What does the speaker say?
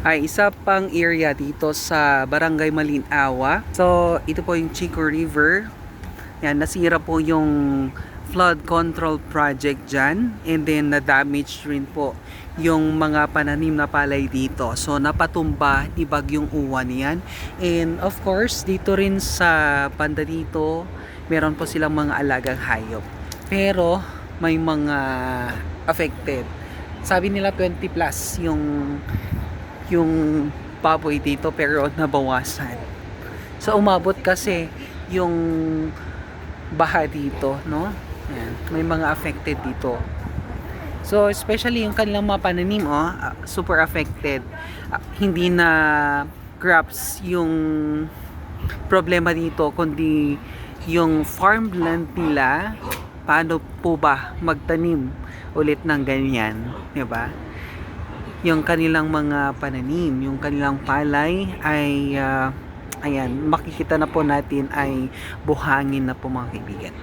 ay isa pang area dito sa Barangay Malinawa. So, ito po yung Chico River. Yan, nasira po yung flood control project dyan. And then, na-damage rin po yung mga pananim na palay dito. So, napatumba ni Bagyong Uwan yan. And of course, dito rin sa banda dito, meron po silang mga alagang hayop. Pero, may mga affected. Sabi nila 20 plus yung baboy dito pero nabawasan. So umabot kasi yung baha dito, no? Ayan, may mga affected dito. So especially yung kanilang mga pananim, super affected. Hindi na crops yung problema dito, kundi yung farmland nila. Paano po ba magtanim ulit ng ganyan, 'di ba? Yung kanilang mga pananim, yung kanilang palay ay ayan, makikita na po natin ay buhangin na po mga kaibigan.